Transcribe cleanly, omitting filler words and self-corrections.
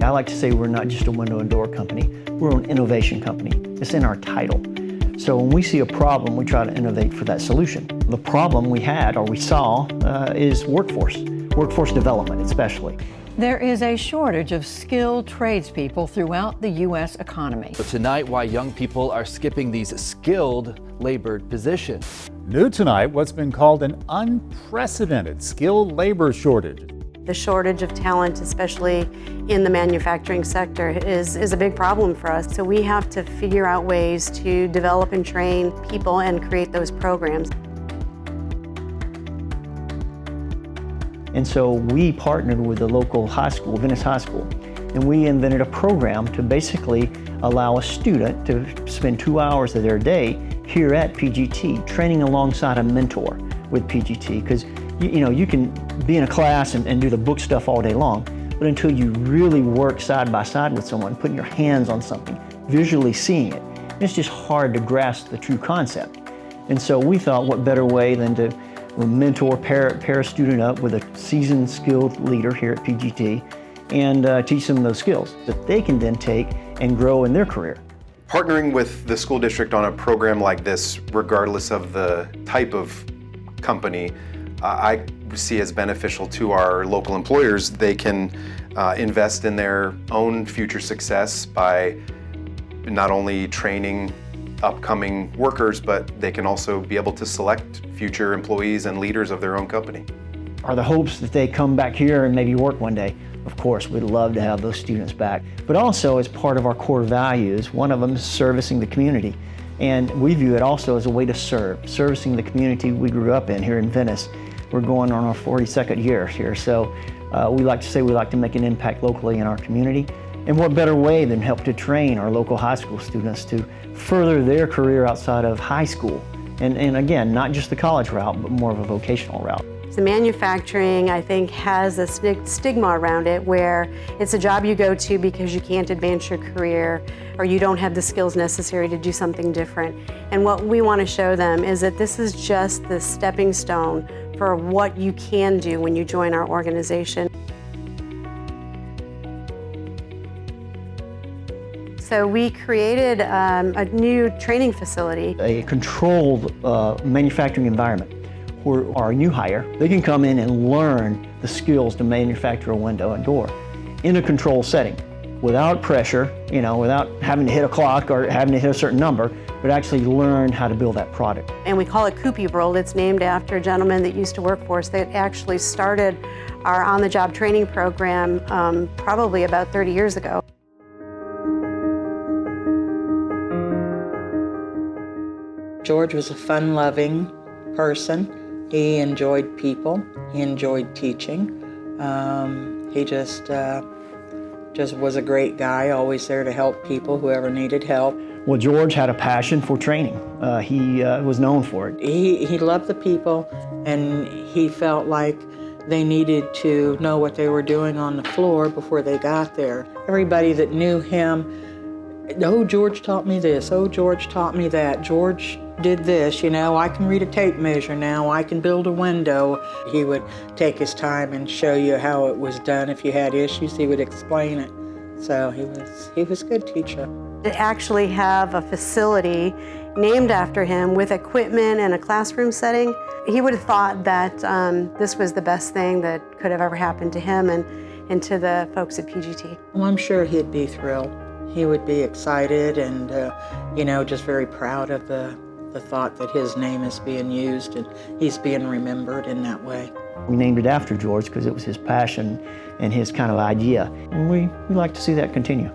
I like to say we're not just a window and door company, we're an innovation company. It's in our title. So when we see a problem, we try to innovate for that solution. The problem we had, or we saw, is workforce development especially. There is a shortage of skilled tradespeople throughout the U.S. economy. But tonight, why young people are skipping these skilled labored positions. New tonight, what's been called an unprecedented skilled labor shortage. The shortage of talent, especially in the manufacturing sector, is a big problem for us. So we have to figure out ways to develop and train people and create those programs. And so we partnered with the local high school, Venice High School, and we invented a program to basically allow a student to spend 2 hours of their day here at PGT, training alongside a mentor with PGT, because you can be in a class and do the book stuff all day long, but until you really work side by side with someone, putting your hands on something, visually seeing it, it's just hard to grasp the true concept. And so we thought, what better way than to mentor, pair a student up with a seasoned, skilled leader here at PGT and teach them those skills that they can then take and grow in their career. Partnering with the school district on a program like this, regardless of the type of company, I see as beneficial to our local employers. They can invest in their own future success by not only training upcoming workers, but they can also be able to select future employees and leaders of their own company. Are the hopes that they come back here and maybe work one day? Of course, we'd love to have those students back. But also, as part of our core values, one of them is servicing the community. And we view it also as a way to servicing the community we grew up in here in Venice. We're going on our 42nd year here, so we like to say we like to make an impact locally in our community. And what better way than help to train our local high school students to further their career outside of high school. And again, not just the college route, but more of a vocational route. The manufacturing, I think, has a stigma around it where it's a job you go to because you can't advance your career or you don't have the skills necessary to do something different. And what we want to show them is that this is just the stepping stone for what you can do when you join our organization. So we created a new training facility. A controlled manufacturing environment where our new hire, they can come in and learn the skills to manufacture a window and door in a controlled setting, without pressure, without having to hit a clock or having to hit a certain number, but actually learn how to build that product. And we call it Coopey World. It's named after a gentleman that used to work for us that actually started our on-the-job training program probably about 30 years ago. George was a fun-loving person. He enjoyed people. He enjoyed teaching. He just was a great guy, always there to help people, whoever needed help. Well, George had a passion for training. He was known for it. He loved the people, and he felt like they needed to know what they were doing on the floor before they got there. Everybody that knew him, oh, George taught me this, oh, George taught me that, George did this, I can read a tape measure now, I can build a window. He would take his time and show you how it was done. If you had issues, he would explain it. So he was a good teacher. To actually have a facility named after him with equipment and a classroom setting, he would have thought that this was the best thing that could have ever happened to him and to the folks at PGT. Well, I'm sure he'd be thrilled. He would be excited and, just very proud of the thought that his name is being used and he's being remembered in that way. We named it after George because it was his passion and his kind of idea. And we like to see that continue.